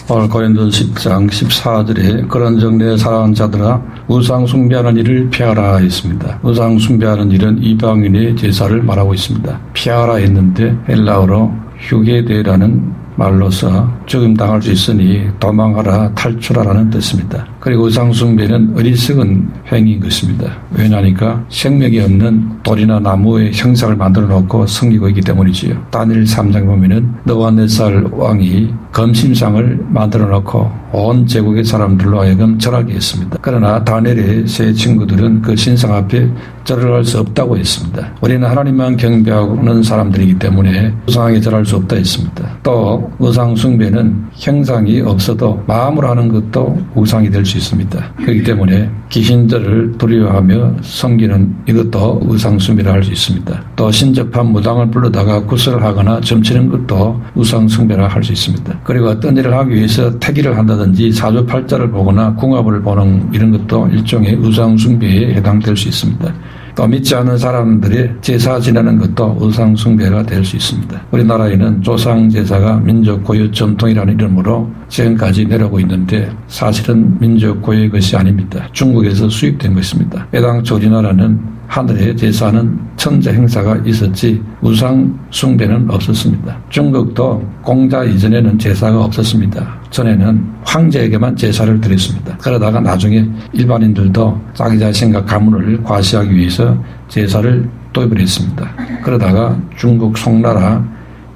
오늘 고린도 10장 14절에 그런 정례에 사랑하는 자들아 우상 숭배하는 일을 피하라 했습니다. 우상 숭배하는 일은 이방인의 제사를 말하고 있습니다. 피하라 했는데 헬라어로 휴게되라는 말로서 죽임당할 수 있으니 도망하라 탈출하라는 뜻입니다. 그리고 우상숭배는 어리석은 행위인 것입니다. 왜냐하니까 생명이 없는 돌이나 나무의 형상을 만들어 놓고 섬기고 있기 때문이지요. 다니엘 3장 보면은 느부갓네살 왕이 금심상을 만들어 놓고 온 제국의 사람들로 하여금 절하게 했습니다. 그러나 다니엘의 세 친구들은 그 신상 앞에 절을 할 수 없다고 했습니다. 우리는 하나님만 경배하는 사람들이기 때문에 우상에게 절할 수 없다 했습니다. 또 우상 숭배는 형상이 없어도 마음으로 하는 것도 우상이 될 수 있습니다. 그렇기 때문에 귀신들을 두려워하며 섬기는 이것도 우상 숭배를 할 수 있습니다. 또 신접한 무당을 불러다가 구슬을 하거나 점치는 것도 우상 숭배라 할 수 있습니다. 그리고 어떤 일을 하기 위해서 태기를 한다든지 사주팔자를 보거나 궁합을 보는 이런 것도 일종의 우상 숭배에 해당될 수 있습니다. 또 믿지 않는 사람들의 제사 지내는 것도 우상 숭배가 될 수 있습니다. 우리나라에는 조상 제사가 민족 고유 전통이라는 이름으로 지금까지 내려오고 있는데 사실은 민족 고유의 것이 아닙니다. 중국에서 수입된 것입니다. 애당초 우리나라는 하늘에 제사하는 천재 행사가 있었지 우상 숭배는 없었습니다. 중국도 공자 이전에는 제사가 없었습니다. 전에는 황제에게만 제사를 드렸습니다. 그러다가 나중에 일반인들도 자기 자신과 가문을 과시하기 위해서 제사를 도입을 했습니다. 그러다가 중국 송나라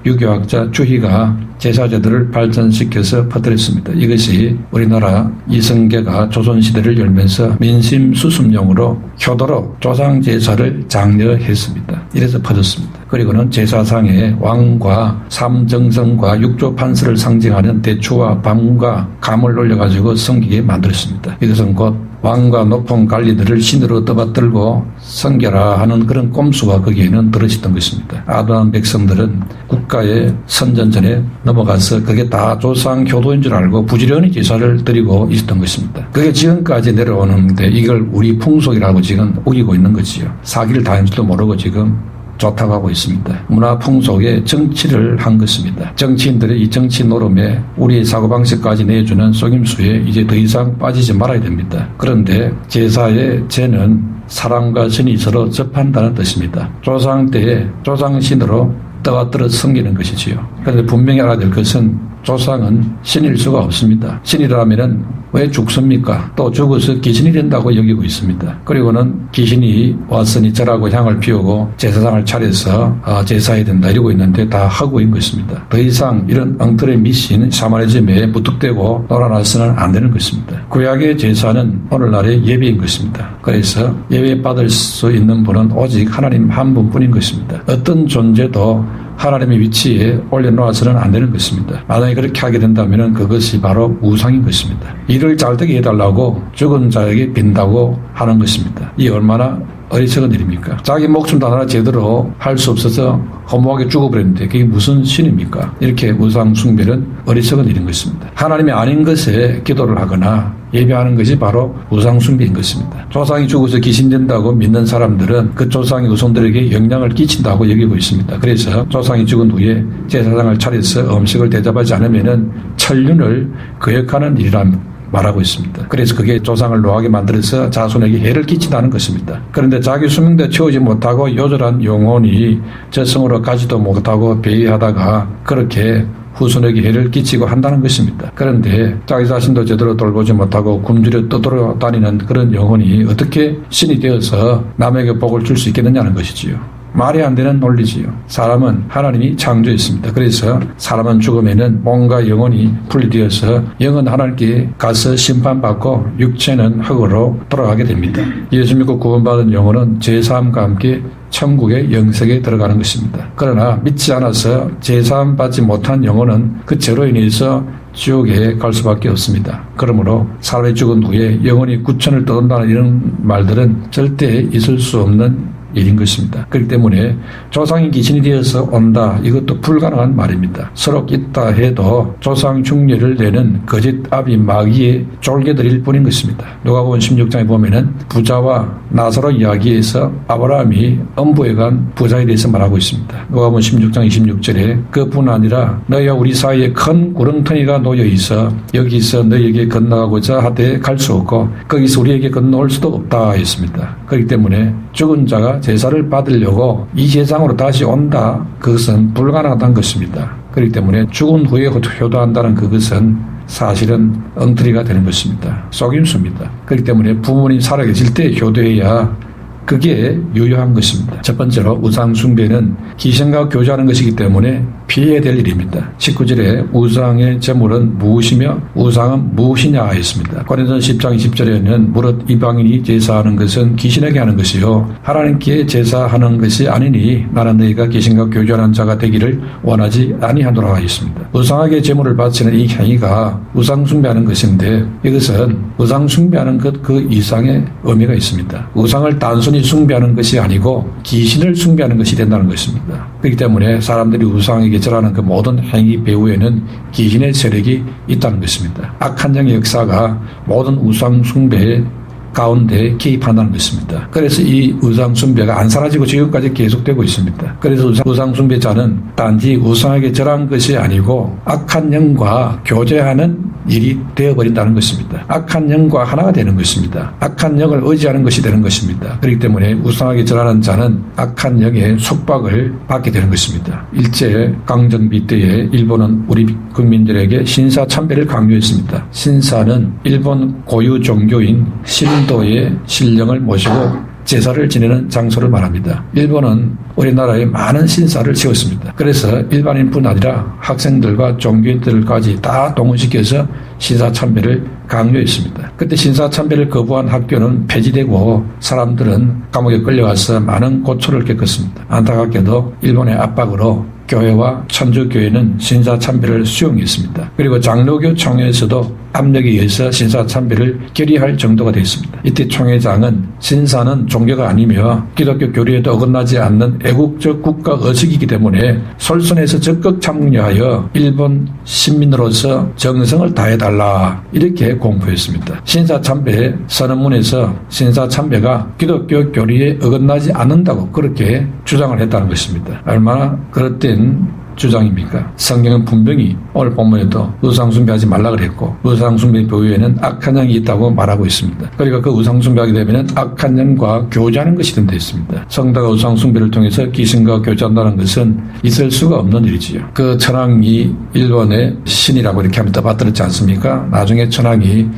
유교학자 주희가 제사제도를 발전시켜서 퍼뜨렸습니다. 이것이 우리나라 이성계가 조선시대를 열면서 민심수습용으로 효도로 조상제사를 장려했습니다. 이래서 퍼졌습니다. 그리고는 제사상에 왕과 삼정성과 육조판서를 상징하는 대추와 밤과 감을 올려가지고 섬기게 만들었습니다. 이것은 곧 왕과 높은 관리들을 신으로 떠받들고 섬겨라 하는 그런 꼼수가 거기에는 들어있던 것입니다. 아도한 백성들은 국가의 선전전에 넘어가서 그게 다 조상 효도인 줄 알고 부지런히 제사를 드리고 있었던 것입니다. 그게 지금까지 내려오는데 이걸 우리 풍속이라고 지금 우기고 있는 거지요. 사기를 당할지도 모르고 지금 좋다고 하고 있습니다. 문화 풍속에 정치를 한 것입니다. 정치인들의 이 정치 노름에 우리의 사고방식까지 내주는 속임수에 이제 더 이상 빠지지 말아야 됩니다. 그런데 제사의 제는 사람과 신이 서로 접한다는 뜻입니다. 조상 때에 조상신으로 떠받들어 섬기는 것이지요. 그런데 분명히 알아야 될 것은 조상은 신일 수가 없습니다. 신이라면 왜 죽습니까? 또 죽어서 귀신이 된다고 여기고 있습니다. 그리고는 귀신이 왔으니 절하고 향을 피우고 제사상을 차려서 제사해야 된다 이러고 있는데 다 허구인 것입니다. 더 이상 이런 엉터리 미신 샤머니즘에 무뚝대고 놀아나서는 안 되는 것입니다. 구약의 제사는 오늘날의 예배인 것입니다. 그래서 예배 받을 수 있는 분은 오직 하나님 한 분뿐인 것입니다. 어떤 존재도 하나님의 위치에 올려놓아서는 안 되는 것입니다. 만약에 그렇게 하게 된다면 그것이 바로 우상인 것입니다. 일을 잘되게 해달라고 죽은 자에게 빈다고 하는 것입니다. 이 얼마나 어리석은 일입니까? 자기 목숨도 하나 제대로 할 수 없어서 허무하게 죽어버렸는데 그게 무슨 신입니까? 이렇게 우상 숭배는 어리석은 일인 것입니다. 하나님이 아닌 것에 기도를 하거나 예배하는 것이 바로 우상 숭배인 것입니다. 조상이 죽어서 귀신된다고 믿는 사람들은 그 조상이 후손들에게 영향을 끼친다고 여기고 있습니다. 그래서 조상이 죽은 후에 제사상을 차려서 음식을 대접하지 않으면 천륜을 거역하는 일이란 말하고 있습니다. 그래서 그게 조상을 노하게 만들어서 자손에게 해를 끼친다는 것입니다. 그런데 자기 수명대 채우지 못하고 요절한 영혼이 저승으로 가지도 못하고 배회하다가 그렇게 후손에게 해를 끼치고 한다는 것입니다. 그런데 자기 자신도 제대로 돌보지 못하고 굶주려 떠돌아다니는 그런 영혼이 어떻게 신이 되어서 남에게 복을 줄 수 있겠느냐는 것이지요. 말이 안 되는 논리지요. 사람은 하나님이 창조했습니다. 그래서 사람은 죽으면은 몸과 영혼이 분리되어서 영은 하나님께 가서 심판받고 육체는 흙으로 돌아가게 됩니다. 예수 믿고 구원받은 영혼은 제사함과 함께 천국의 영색에 들어가는 것입니다. 그러나 믿지 않아서 제사함 받지 못한 영혼은 그 죄로 인해서 지옥에 갈 수밖에 없습니다. 그러므로 사람이 죽은 후에 영혼이 구천을 떠돈다는 이런 말들은 절대 있을 수 없는 일인 것입니다. 그렇기 때문에 조상이 귀신이 되어서 온다, 이것도 불가능한 말입니다. 서로 있다 해도 조상 흉내를 내는 거짓 아비 마귀의 쫄개들일 뿐인 것입니다. 누가복음 16장에 보면은 부자와 나사로 이야기에서 아브라함이 엄부에 간 부자에 대해서 말하고 있습니다. 누가복음 16장 26절에 그뿐 아니라 너희와 우리 사이에 큰 구렁텅이가 놓여 있어 여기서 너희에게 건너가고자 하되 갈 수 없고 거기서 우리에게 건너올 수도 없다 했습니다. 그렇기 때문에 죽은 자가 제사를 받으려고 이 세상으로 다시 온다, 그것은 불가능하다는 것입니다. 그렇기 때문에 죽은 후에 효도한다는 그것은 사실은 엉터리가 되는 것입니다. 속임수입니다. 그렇기 때문에 부모님 살아계실 때 효도해야 그게 유효한 것입니다. 첫 번째로 우상 숭배는 귀신과 교제하는 것이기 때문에 피해야 될 일입니다. 19절에 우상의 제물은 무엇이며 우상은 무엇이냐 했습니다. 고린도전서 10장 20절에는 무릇 이방인이 제사하는 것은 귀신에게 하는 것이요 하나님께 제사하는 것이 아니니 나는 너희가 귀신과 교제하는 자가 되기를 원하지 아니하노라 했습니다. 우상에게 제물을 바치는 이 행위가 우상 숭배하는 것인데 이것은 우상 숭배하는 것 그 이상의 의미가 있습니다. 우상을 단순히 숭배하는 것이 아니고 귀신을 숭배하는 것이 된다는 것입니다. 그렇기 때문에 사람들이 우상에게 절하는 그 모든 행위 배후에는 귀신의 세력이 있다는 것입니다. 악한 영의 역사가 모든 우상 숭배의 가운데 개입한다는 것입니다. 그래서 이 우상 숭배가 안 사라지고 지금까지 계속되고 있습니다. 그래서 우상 숭배자는 단지 우상에게 절한 것이 아니고 악한 영과 교제하는 일이 되어버린다는 것입니다. 악한 영과 하나가 되는 것입니다. 악한 영을 의지하는 것이 되는 것입니다. 그렇기 때문에 우상에게 절하는 자는 악한 영의 속박을 받게 되는 것입니다. 일제 강점기 때에 일본은 우리 국민들에게 신사 참배를 강요했습니다. 신사는 일본 고유 종교인 신도의 신령을 모시고 제사를 지내는 장소를 말합니다. 일본은 우리나라에 많은 신사를 세웠습니다. 그래서 일반인뿐 아니라 학생들과 종교인들까지 다 동원시켜서 신사 참배를 강요했습니다. 그때 신사 참배를 거부한 학교는 폐지되고 사람들은 감옥에 끌려가서 많은 고초를 겪었습니다. 안타깝게도 일본의 압박으로 교회와 천주교회는 신사 참배를 수용했습니다. 그리고 장로교 총회에서도 압력에 의해서 신사 참배를 결의할 정도가 됐습니다. 이때 총회장은 신사는 종교가 아니며 기독교 교리에도 어긋나지 않는 애국적 국가 의식이기 때문에 솔선해서 적극 참여하여 일본 시민으로서 정성을 다해달라, 이렇게 공포했습니다. 신사 참배 선언문에서 신사 참배가 기독교 교리에 어긋나지 않는다고 그렇게 주장을 했다는 것입니다. 얼마나 그릇된 주장입니까? 성경은 분명히 오늘 본문에도 우상숭배하지 말라 그랬고 우상숭배 배후에는 악한 영이 있다고 말하고 있습니다. 그러니까 그 우상숭배하게 되면 악한 영과 교제하는 것이 된다 했습니다. 성도가 우상숭배를 통해서 귀신과 교제한다는 것은 있을 수가 없는 일이지요. 그 천황이 일본의 신이라고 이렇게 하면 떠받들었지 않습니까? 나중에 천황이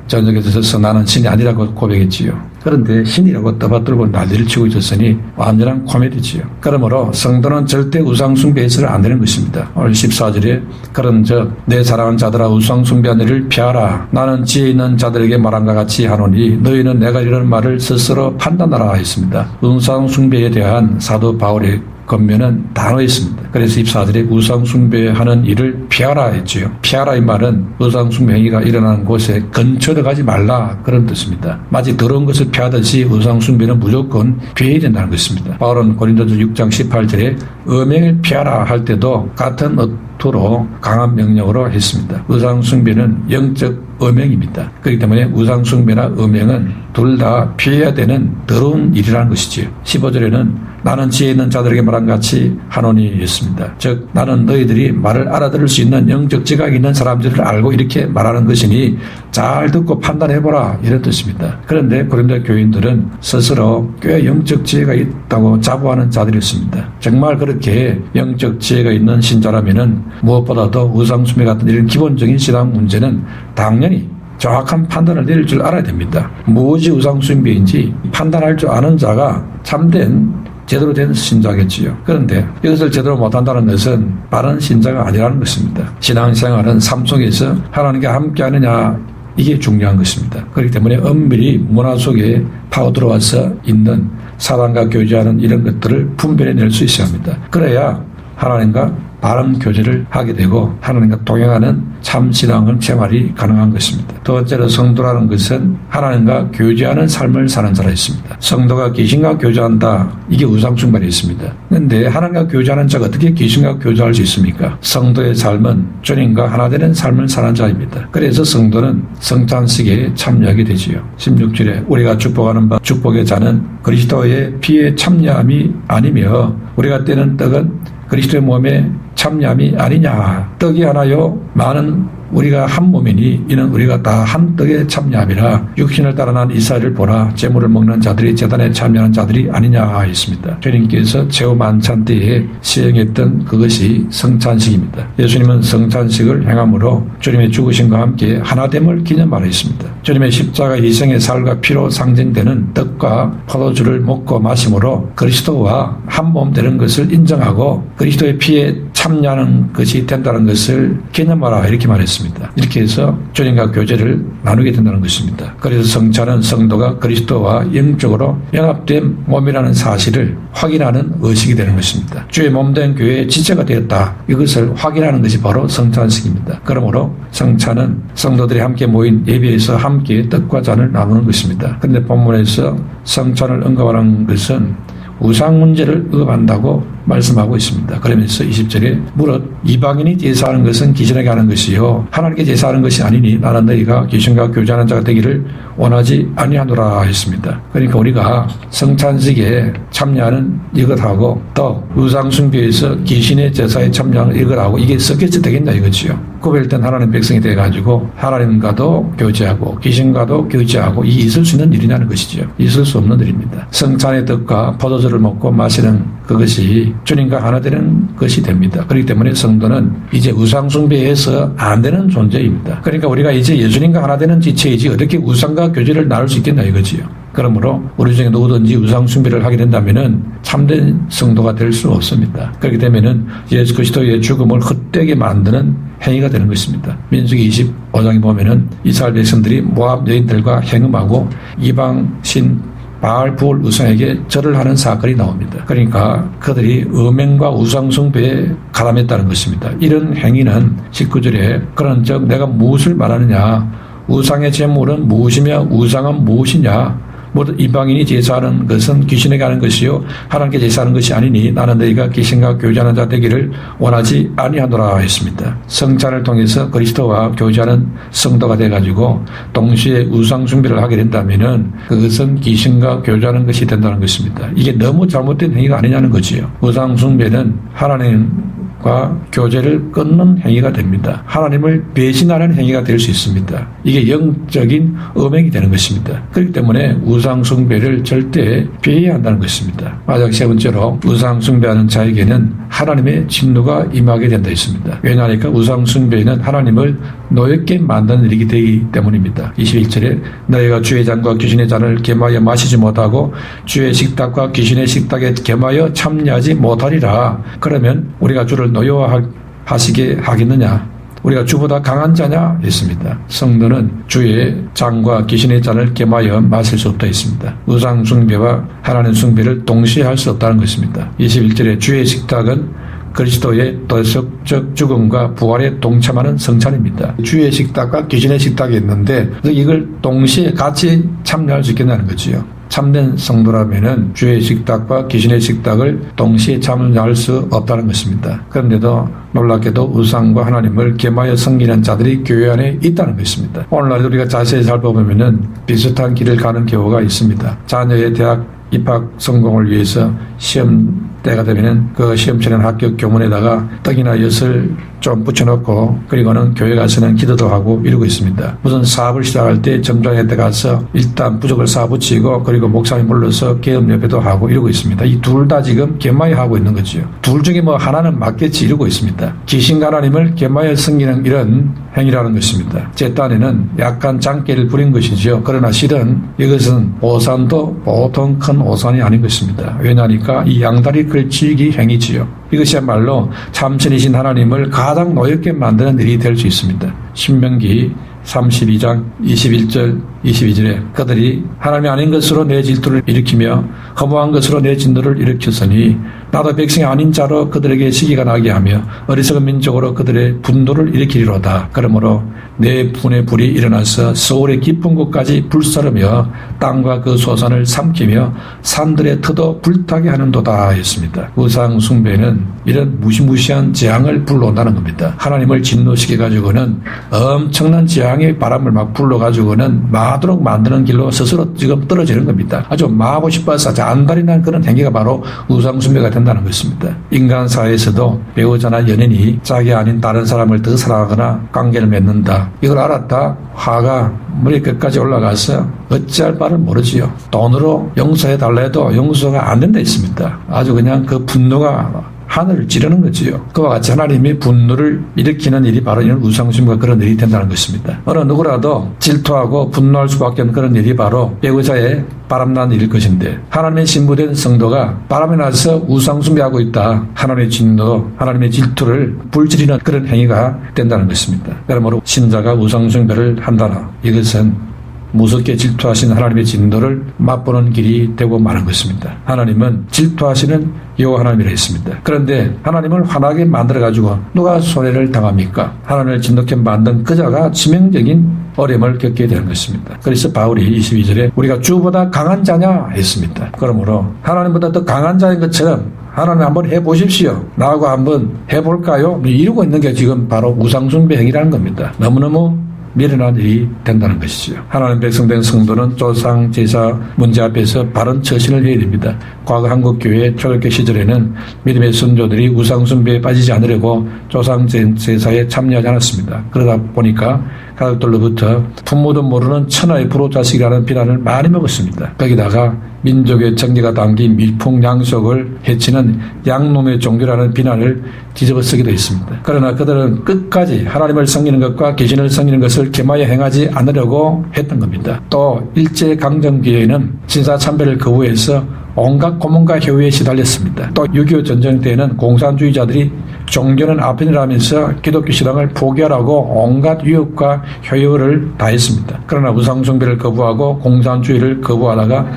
전적에 들어서 나는 신이 아니라고 고백했지요. 그런데 신이라고 떠받들고 난리를 치고 있었으니 완전한 코미디지요. 그러므로 성도는 절대 우상숭배해서는 안 되는 것입니다. 오늘 14절에 그런즉 내 사랑하는 자들아 우상숭배한 일을 피하라. 나는 지혜 있는 자들에게 말한과 같이 하노니 너희는 내가 이런 말을 스스로 판단하라 했습니다. 우상숭배에 대한 사도 바울의 권면은 단호했습니다. 그래서 14절에 우상숭배하는 일을 피하라 했지요. 피하라 이 말은 우상숭배 행위가 일어나는 곳에 근처로 가지 말라, 그런 뜻입니다. 마치 더러운 것을 피하듯이 우상숭배는 무조건 피해야 된다는 것입니다. 바울은 고린도서 6장 18절에 음행을 피하라 할 때도 같은 어투로 강한 명령으로 했습니다. 우상숭배는 영적 음행입니다. 그렇기 때문에 우상숭배나 음행은 둘 다 피해야 되는 더러운 일이라는 것이지요. 15절에는 나는 지혜 있는 자들에게 말한 같이 하노니 했습니다. 즉 나는 너희들이 말을 알아들을 수 있는 영적 지각이 있는 사람들을 알고 이렇게 말하는 것이니 잘 듣고 판단해보라, 이런 뜻입니다. 그런데 고린도 교인들은 스스로 꽤 영적 지혜가 있다고 자부하는 자들이었습니다. 정말 그렇게 영적 지혜가 있는 신자라면은 무엇보다도 우상숭배 같은 이런 기본적인 신앙 문제는 당연히 정확한 판단을 내릴 줄 알아야 됩니다. 무엇이 우상숭배인지 판단할 줄 아는 자가 참된 제대로 된 신자겠지요. 그런데 이것을 제대로 못한다는 것은 바른 신자가 아니라는 것입니다. 신앙생활은 삶 속에서 하나님과 함께하느냐, 이게 중요한 것입니다. 그렇기 때문에 엄밀히 문화 속에 파고들어와서 있는 사단과 교제하는 이런 것들을 분별해낼 수 있어야 합니다. 그래야 하나님과 바른 교제를 하게 되고 하나님과 동행하는 참 신앙은 생활이 가능한 것입니다. 두 번째로 성도라는 것은 하나님과 교제하는 삶을 사는 자라 있습니다. 성도가 귀신과 교제한다. 이게 우상숭배에 있습니다. 그런데 하나님과 교제하는 자가 어떻게 귀신과 교제할 수 있습니까? 성도의 삶은 주님과 하나 되는 삶을 사는 자입니다. 그래서 성도는 성찬식에 참여하게 되지요. 16절에 우리가 축복하는 바 축복의 자는 그리스도의 피에 참여함이 아니며 우리가 떼는 떡은 그리스도의 몸에 참여함이 아니냐. 떡이 하나요 많은 우리가 한 몸이니 이는 우리가 다 한 떡에 참여함이라. 육신을 따라 난 이스라엘을 보라. 제물을 먹는 자들이 제단에 참여하는 자들이 아니냐 했습니다. 주님께서 제후 만찬 때에 시행했던 그것이 성찬식입니다. 예수님은 성찬식을 행함으로 주님의 죽으심과 함께 하나됨을 기념하려 했습니다. 주님의 십자가 희생의 살과 피로 상징되는 떡과 포도주를 먹고 마심으로 그리스도와 한 몸 되는 것을 인정하고 그리스도의 피에 참여하는 것이 된다는 것을 기념하라 이렇게 말했습니다. 이렇게 해서 주님과 교제를 나누게 된다는 것입니다. 그래서 성찬은 성도가 그리스도와 영적으로 연합된 몸이라는 사실을 확인하는 의식이 되는 것입니다. 주의 몸된 교회의 지체가 되었다. 이것을 확인하는 것이 바로 성찬식입니다. 그러므로 성찬은 성도들이 함께 모인 예배에서 함께 떡과 잔을 나누는 것입니다. 그런데 본문에서 성찬을 언급하는 것은 우상 문제를 언급한다고 말씀하고 있습니다. 그러면서 20절에 무릇 이방인이 제사하는 것은 귀신에게 하는 것이요 하나님께 제사하는 것이 아니니 나는 너희가 귀신과 교제하는 자가 되기를 원하지 아니하노라 했습니다. 그러니까 우리가 성찬식에 참여하는 이것하고 또 우상 숭배에서 귀신의 제사에 참여하는 이것하고 이게 섞여서 되겠냐 이거지요. 구별된 하나님 백성이 돼가지고 하나님과도 교제하고 귀신과도 교제하고 이게 있을 수 있는 일이냐는 것이죠. 있을 수 없는 일입니다. 성찬의 떡과 포도주를 먹고 마시는 그것이 주님과 하나 되는 것이 됩니다. 그렇기 때문에 성도는 이제 우상 숭배에서 안 되는 존재입니다. 그러니까 우리가 이제 예수님과 하나 되는 지체이지 어떻게 우상과 교제를 나눌 수 있겠나 이거지요. 그러므로 우리 중에 누구든지 우상 숭배를 하게 된다면은 참된 성도가 될 수 없습니다. 그렇게 되면은 예수 그리스도의 죽음을 헛되게 만드는 행위가 되는 것입니다. 민수기 25장에 보면은 이스라엘 백성들이 모압 여인들과 행음하고 이방신 바알 부올 우상에게 절을 하는 사건이 나옵니다. 그러니까 그들이 음행과 우상숭배에 가담했다는 것입니다. 이런 행위는 19절에 그런즉 내가 무엇을 말하느냐 우상의 제물은 무엇이며 우상은 무엇이냐 모든 이방인이 제사하는 것은 귀신에게 하는 것이요 하나님께 제사하는 것이 아니니 나는 너희가 귀신과 교제하는 자 되기를 원하지 아니하노라 했습니다. 성찬을 통해서 그리스도와 교제하는 성도가 돼가지고 동시에 우상 숭배를 하게 된다면은 그것은 귀신과 교제하는 것이 된다는 것입니다. 이게 너무 잘못된 행위가 아니냐는 거지요. 우상 숭배는 하나님과 교제를 끊는 행위가 됩니다. 하나님을 배신하는 행위가 될 수 있습니다. 이게 영적인 음행이 되는 것입니다. 그렇기 때문에 우상 숭배를 절대 피해야 한다는 것입니다. 마지막 세 번째로 우상 숭배하는 자에게는 하나님의 진노가 임하게 된다 했습니다. 왜냐하니까 우상 숭배는 하나님을 노엽게 만드는 일이기 되기 때문입니다. 21절에 너희가 주의 잔과 귀신의 잔을 겸하여 마시지 못하고 주의 식탁과 귀신의 식탁에 겸하여 참여하지 못하리라. 그러면 우리가 주를 노여워하시게 하겠느냐? 우리가 주보다 강한 자냐? 했습니다. 성도는 주의 잔과 귀신의 잔을 겸하여 마실 수 없다 했습니다. 우상 숭배와 하나님 숭배를 동시에 할 수 없다는 것입니다. 21절에 주의 식탁은 그리스도의 도덕적 죽음과 부활에 동참하는 성찬입니다. 주의 식탁과 귀신의 식탁이 있는데 이걸 동시에 같이 참여할 수 있겠다는 거지요. 참된 성도라면은 주의 식탁과 귀신의 식탁을 동시에 참여할 수 없다는 것입니다. 그런데도 놀랍게도 우상과 하나님을 겸하여 섬기는 자들이 교회 안에 있다는 것입니다. 오늘날 우리가 자세히 살펴보면은 비슷한 길을 가는 경우가 있습니다. 자녀의 대학 입학 성공을 위해서 시험 때가 되면은 그 시험 치는 학교 교문에다가 떡이나 엿을 좀 붙여놓고 그리고는 교회 가서는 기도도 하고 이러고 있습니다. 무슨 사업을 시작할 때 점장에 때 가서 일단 부적을 쌓아붙이고 그리고 목사님 불러서 계엄 예배도 하고 이러고 있습니다. 이 둘 다 지금 겸하여 하고 있는 거죠. 둘 중에 뭐 하나는 맞겠지 이러고 있습니다. 귀신과 하나님을 겸하여 섬기는 이런 행위라는 것입니다. 제 딴에는 약간 장깨를 부린 것이죠. 그러나 실은 이것은 오산도 보통 큰 오산이 아닌 것입니다. 왜냐하니까 이 양다리 걸치기 행위지요. 이것이야말로 참신이신 하나님을 가장 노엽게 만드는 일이 될 수 있습니다. 신명기 32장 21절 22절에 그들이 하나님이 아닌 것으로 내 질투를 일으키며 허무한 것으로 내 진노를 일으켰으니 나도 백성이 아닌 자로 그들에게 시기가 나게 하며 어리석은 민족으로 그들의 분노를 일으키리로다. 그러므로 내 분의 불이 일어나서 서울의 깊은 곳까지 불사르며 땅과 그 소산을 삼키며 산들의 터도 불타게 하는도다 했습니다. 우상 숭배는 이런 무시무시한 재앙을 불러온다는 겁니다. 하나님을 진노시켜가지고는 엄청난 재앙의 바람을 막 불러가지고는 마도록 만드는 길로 스스로 지금 떨어지는 겁니다. 아주 마하고 싶어서 안달이 난 그런 행위가 바로 우상 숭배가 된다는 것입니다. 인간 사회에서도 배우자나 연인이 자기 아닌 다른 사람을 더 사랑하거나 관계를 맺는다. 이걸 알았다 화가 머리 끝까지 올라가서 어찌할 바를 모르지요. 돈으로 용서해달라 해도 용서가 안 된다 했습니다. 아주 그냥 그 분노가 하늘을 찌르는 거지요. 그와 같이 하나님이 분노를 일으키는 일이 바로 이런 우상숭배가 그런 일이 된다는 것입니다. 어느 누구라도 질투하고 분노할 수밖에 없는 그런 일이 바로 배우자의 바람난 일일 것인데 하나님의 신부된 성도가 바람이 나서 우상숭배하고 있다. 하나님의 진노, 하나님의 질투를 불지르는 그런 행위가 된다는 것입니다. 그러므로 신자가 우상숭배를 한다나 이것은 무섭게 질투하신 하나님의 진노를 맛보는 길이 되고 마는 것입니다. 하나님은 질투하시는 여호와 하나님이라 했습니다. 그런데 하나님을 화나게 만들어가지고 누가 손해를 당합니까? 하나님을 진노케 만든 그자가 치명적인 어려움을 겪게 되는 것입니다. 그래서 바울이 22절에 우리가 주보다 강한 자냐 했습니다. 그러므로 하나님보다 더 강한 자인 것처럼 하나님 한번 해보십시오. 나하고 한번 해볼까요? 이러고 있는 게 지금 바로 우상숭배 행위라는 겁니다. 너무너무 미련한 일이 된다는 것이죠. 하나님 백성된 성도는 조상 제사 문제 앞에서 바른 처신을 해야 됩니다. 과거 한국교회 초대교회 시절에는 믿음의 선조들이 우상숭배에 빠지지 않으려고 조상 제사에 참여하지 않았습니다. 그러다 보니까 가족들로부터 부모도 모르는 천하의 불효자식이라는 비난을 많이 먹었습니다. 거기다가 민족의 정기가 담긴 밀풍양속을 해치는 양놈의 종교라는 비난을 뒤집어 쓰기도 했습니다. 그러나 그들은 끝까지 하나님을 섬기는 것과 개신을 섬기는 것을 겸하여 행하지 않으려고 했던 겁니다. 또 일제강점기에는 신사참배를 거부해서 온갖 고문과 효위에 시달렸습니다. 또 6.25 전쟁 때에는 공산주의자들이 종교는 아편이라면서 기독교 신앙을 포기하라고 온갖 위협과 효율을 다했습니다. 그러나 우상숭배를 거부하고 공산주의를 거부하다가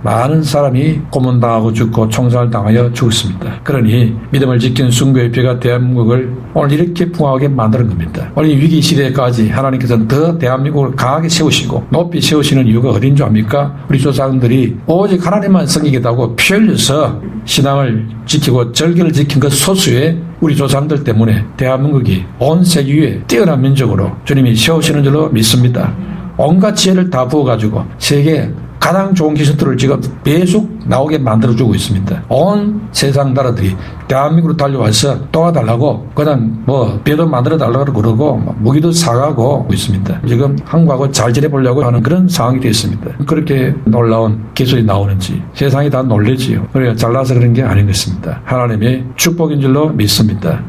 많은 사람이 고문당하고 죽고 총살을 당하여 죽었습니다. 그러니 믿음을 지킨 순교의 뼈가 대한민국을 오늘 이렇게 풍성하게 만드는 겁니다. 오늘 위기 시대까지 하나님께서는 더 대한민국을 강하게 세우시고 높이 세우시는 이유가 어딘 줄 압니까? 우리 조상들이 오직 하나님만 섬기겠다고 피 흘려서 신앙을 지키고 절기를 지킨 그 소수의 우리 조상들 때문에 대한민국이 온 세계 위에 뛰어난 민족으로 주님이 세우시는 줄로 믿습니다. 온갖 지혜를 다 부어가지고 세계 가장 좋은 기술들을 지금 계속 나오게 만들어주고 있습니다. 온 세상 나라들이 대한민국으로 달려와서 도와달라고 그냥 배도 만들어달라고 그러고 무기도 사가고 있습니다. 지금 한국하고 잘 지내보려고 하는 그런 상황이 됐습니다. 그렇게 놀라운 기술이 나오는지 세상이 다 놀래지요. 그래야 잘나서 그런 게 아닌 것입니다. 하나님의 축복인 줄로 믿습니다.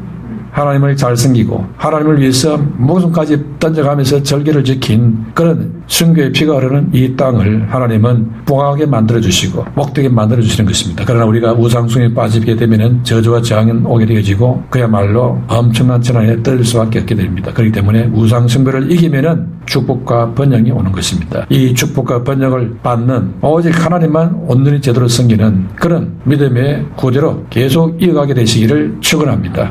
하나님을 잘 섬기고 하나님을 위해서 목숨까지 던져가면서 절개를 지킨 그런 순교의 피가 흐르는 이 땅을 하나님은 풍성하게 만들어주시고 복되게 만들어주시는 것입니다. 그러나 우리가 우상숭배에 빠지게 되면 저주와 재앙은 오게 되어지고 그야말로 엄청난 재난에 떨릴 수밖에 없게 됩니다. 그렇기 때문에 우상숭배를 이기면은 축복과 번영이 오는 것입니다. 이 축복과 번영을 받는 오직 하나님만 온전히 제대로 섬기는 그런 믿음의 구대로 계속 이어가게 되시기를 축원합니다.